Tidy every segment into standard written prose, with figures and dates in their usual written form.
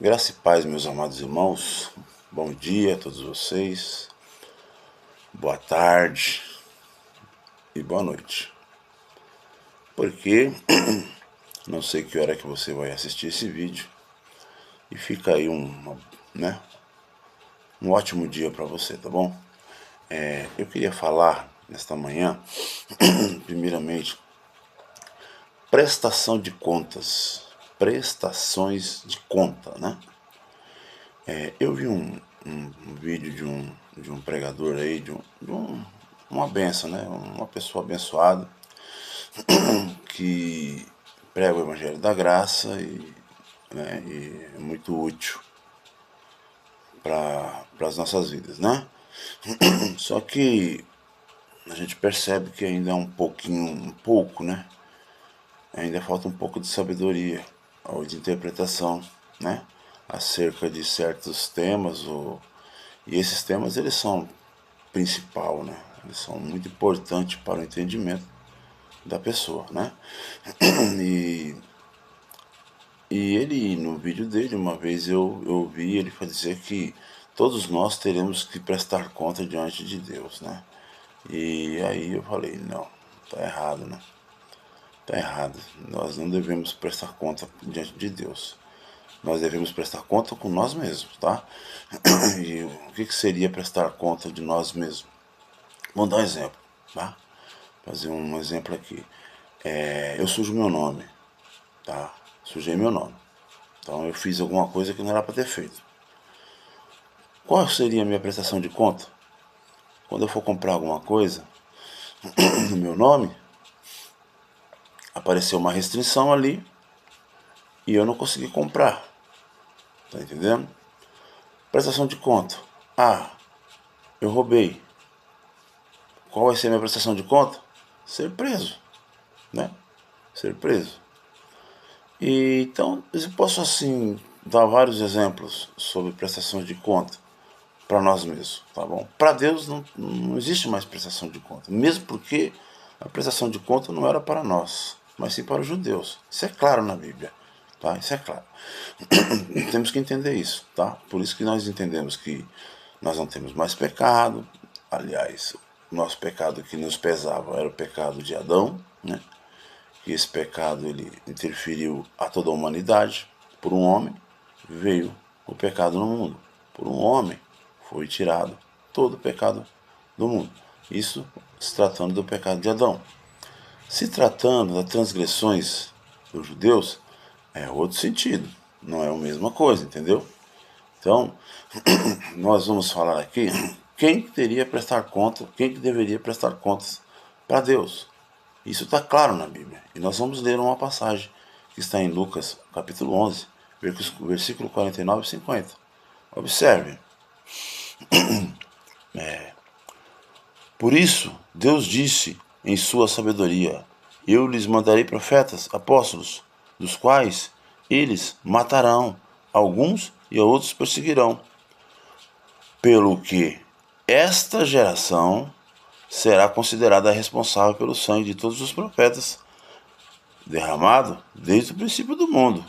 Graça e paz, meus amados irmãos. Bom dia a todos vocês. Boa tarde e boa noite. Porque não sei que hora que você vai assistir esse vídeo. E fica aí um ótimo dia para você, tá bom? Eu queria falar nesta manhã, primeiramente, prestação de contas. Prestações de conta, né? Eu vi um vídeo de um pregador aí, uma benção, né? Uma pessoa abençoada que prega o Evangelho da Graça e é muito útil para as nossas vidas, né? Só que a gente percebe que ainda é um pouco, né? Ainda falta um pouco de sabedoria ou de interpretação, né? Acerca de certos temas, e esses temas eles são principal, né? Eles são muito importantes para o entendimento da pessoa, né? E, e ele, no vídeo dele, uma vez eu ouvi ele dizer que todos nós teremos que prestar conta diante de Deus, né? E aí eu falei, não, tá errado, né? Tá errado. Nós não devemos prestar conta diante de Deus. Nós devemos prestar conta com nós mesmos, tá? E o que seria prestar conta de nós mesmos? Vou dar um exemplo, tá? Fazer um exemplo aqui. Eu sujo meu nome, tá? Sujei meu nome. Então eu fiz alguma coisa que não era para ter feito. Qual seria a minha prestação de conta? Quando eu for comprar alguma coisa no meu nome, apareceu uma restrição ali e eu não consegui comprar. Tá entendendo? Prestação de conta. Eu roubei. Qual vai ser a minha prestação de conta? Ser preso, né? Ser preso. E então eu posso assim dar vários exemplos sobre prestação de conta para nós mesmos, tá bom? Para Deus não existe mais prestação de conta, mesmo porque a prestação de conta não era para nós, mas sim para os judeus. Isso é claro na Bíblia, tá? Isso é claro. Temos que entender isso, tá? Por isso que nós entendemos que nós não temos mais pecado. Aliás, o nosso pecado que nos pesava era o pecado de Adão, né? Que esse pecado ele interferiu a toda a humanidade. Por um homem veio o pecado no mundo. Por um homem foi tirado todo o pecado do mundo. Isso se tratando do pecado de Adão. Se tratando das transgressões dos judeus, é outro sentido. Não é a mesma coisa, entendeu? Então, nós vamos falar aqui quem deveria prestar conta para Deus. Isso está claro na Bíblia. E nós vamos ler uma passagem que está em Lucas, capítulo 11, versículo 49 e 50. Observe. Por isso, Deus disse em sua sabedoria: eu lhes mandarei profetas, apóstolos, dos quais eles matarão alguns e a outros perseguirão. Pelo que esta geração será considerada responsável pelo sangue de todos os profetas derramado desde o princípio do mundo,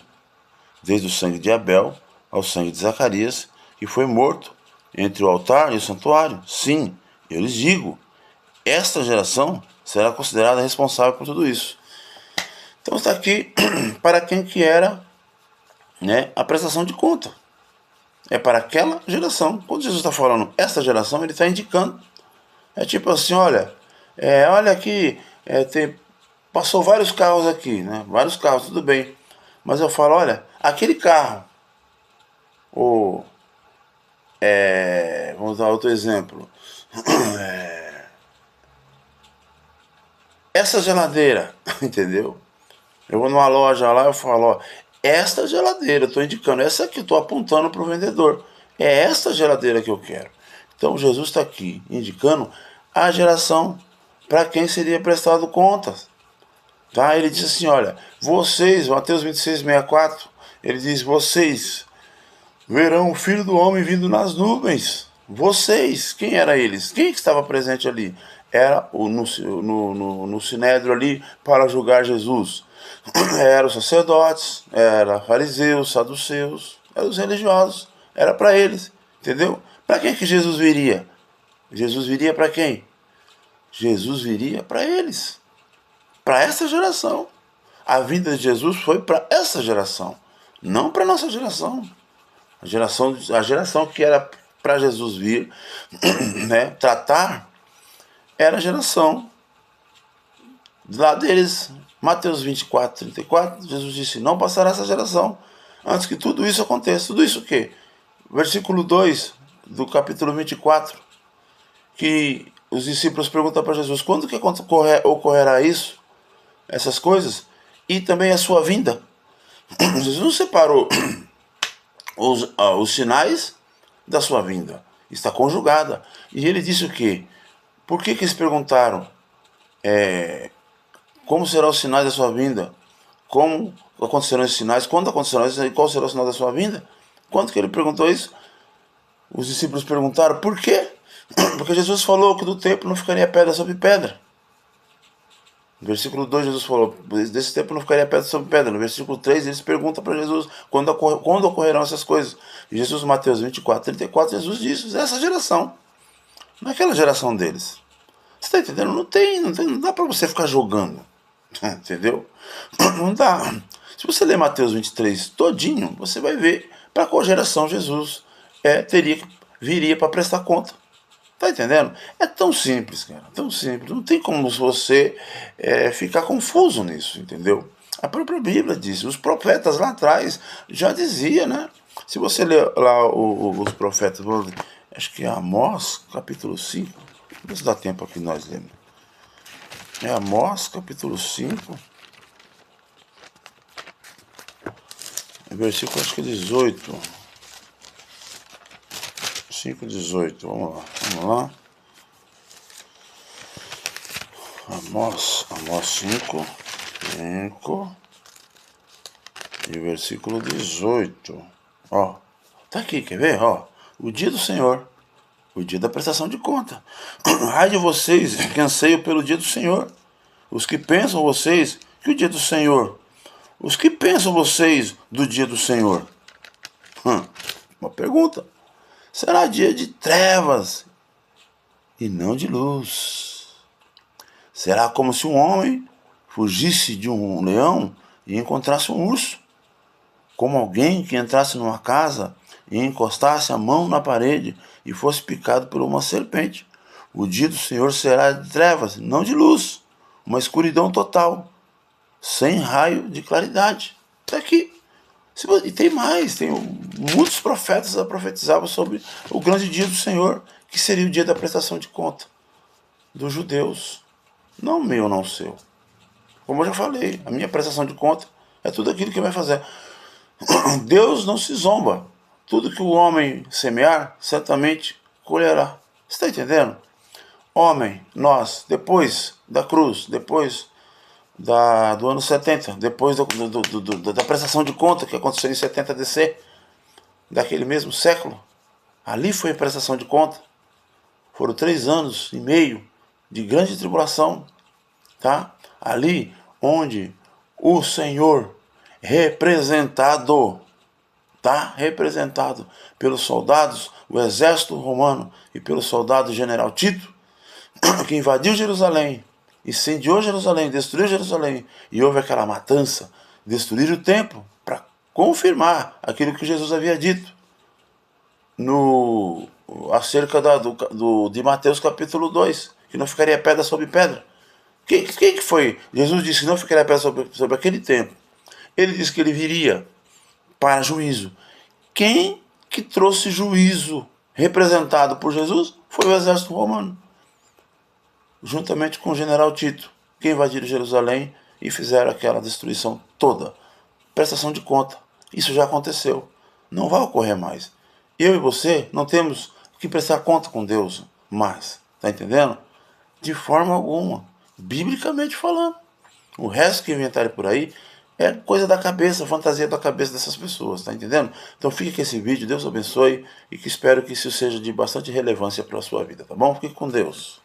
desde o sangue de Abel ao sangue de Zacarias, que foi morto entre o altar e o santuário. Sim, eu lhes digo, esta geração será considerada responsável por tudo isso. Então está aqui para quem que era, né, a prestação de conta. É para aquela geração. Quando Jesus está falando esta geração, ele está indicando. É tipo assim, olha aqui, passou vários carros aqui, né? Vários carros, tudo bem. Mas eu falo, olha, aquele carro, ou vamos dar outro exemplo. Essa geladeira, entendeu? Eu vou numa loja lá, eu falo, ó, esta geladeira, eu estou indicando, essa aqui, eu estou apontando para o vendedor. É esta geladeira que eu quero. Então Jesus está aqui indicando a geração para quem seria prestado contas. Tá? Ele diz assim, olha, vocês, Mateus 26:64, ele diz, vocês verão o Filho do Homem vindo nas nuvens. Vocês, quem era eles? Quem estava presente ali? Era no Sinédrio ali para julgar Jesus. Eram os sacerdotes, eram fariseus, saduceus, Era os religiosos. Era para eles. Entendeu? Para quem que Jesus viria? Jesus viria para quem? Jesus viria para eles. Para essa geração. A vinda de Jesus foi para essa geração. Não para nossa geração. A geração que era para Jesus vir, né, tratar, era a geração lá deles. Mateus 24, 34, Jesus disse, não passará essa geração antes que tudo isso aconteça. Tudo isso o quê? Versículo 2 do capítulo 24, que os discípulos perguntam para Jesus, quando que ocorrerá isso? Essas coisas? E também a sua vinda? Jesus não separou os sinais da sua vinda. Está conjugada. E ele disse o quê? Por que eles perguntaram como serão os sinais da sua vinda? Como acontecerão esses sinais? Quando acontecerão esses sinais? E qual será o sinal da sua vinda? Quando que ele perguntou isso? Os discípulos perguntaram por quê? Porque Jesus falou que do templo não ficaria pedra sobre pedra. No versículo 2 Jesus falou, desse tempo não ficaria pedra sobre pedra. No versículo 3 eles perguntam para Jesus quando ocorrerão essas coisas. E Jesus, Mateus 24, 34, Jesus disse, essa geração. Naquela geração deles. Você está entendendo? Não dá para você ficar jogando. Entendeu? Não dá. Se você ler Mateus 23 todinho, você vai ver para qual geração Jesus viria para prestar conta. Tá entendendo? É tão simples, cara. Tão simples. Não tem como você ficar confuso nisso, entendeu? A própria Bíblia diz. Os profetas lá atrás já diziam, né? Se você ler lá os profetas, acho que é Amós, capítulo 5. Vamos ver se dá tempo aqui nós lemos. É Amós, capítulo 5. Versículo, acho que 18. 5:18. Vamos lá. Amós 5 e versículo 18. Ó, tá aqui, quer ver? Ó, o dia do Senhor, o dia da prestação de conta. Ai de vocês que anseiam pelo dia do Senhor. Os que pensam vocês que o dia do Senhor. Os que pensam vocês do dia do Senhor. Uma pergunta. Será dia de trevas e não de luz. Será como se um homem fugisse de um leão e encontrasse um urso. Como alguém que entrasse numa casa e encostasse a mão na parede e fosse picado por uma serpente. O dia do Senhor será de trevas, não de luz. Uma escuridão total, sem raio de claridade. Está aqui. E tem mais, tem muitos profetas profetizavam sobre o grande dia do Senhor, que seria o dia da prestação de conta dos judeus. Não meu, não seu. Como eu já falei, a minha prestação de conta é tudo aquilo que vai fazer. Deus não se zomba. Tudo que o homem semear, certamente colherá. Você está entendendo? Homem, nós, depois da cruz, depois do ano 70, depois da prestação de conta que aconteceu em 70 DC, daquele mesmo século, ali foi a prestação de conta. Foram 3 anos e meio de grande tribulação, tá? Ali onde o Senhor representado, tá? Representado pelos soldados, o exército romano e pelo soldado general Tito, que invadiu Jerusalém, incendiou Jerusalém, destruiu Jerusalém, e houve aquela matança, destruir o templo, para confirmar aquilo que Jesus havia dito acerca de Mateus capítulo 2, que não ficaria pedra sobre pedra. Quem que foi? Jesus disse que não ficaria pedra sobre aquele templo. Ele disse que ele viria para juízo. Quem que trouxe juízo representado por Jesus foi o exército romano, juntamente com o general Tito, que invadiram Jerusalém e fizeram aquela destruição toda. Prestação de conta. Isso já aconteceu. Não vai ocorrer mais. Eu e você não temos que prestar conta com Deus mais. Está entendendo? De forma alguma. Biblicamente falando. O resto que inventarem por aí é coisa da cabeça, fantasia da cabeça dessas pessoas. Está entendendo? Então fique com esse vídeo. Deus abençoe e que espero que isso seja de bastante relevância para a sua vida. Tá bom? Fique com Deus.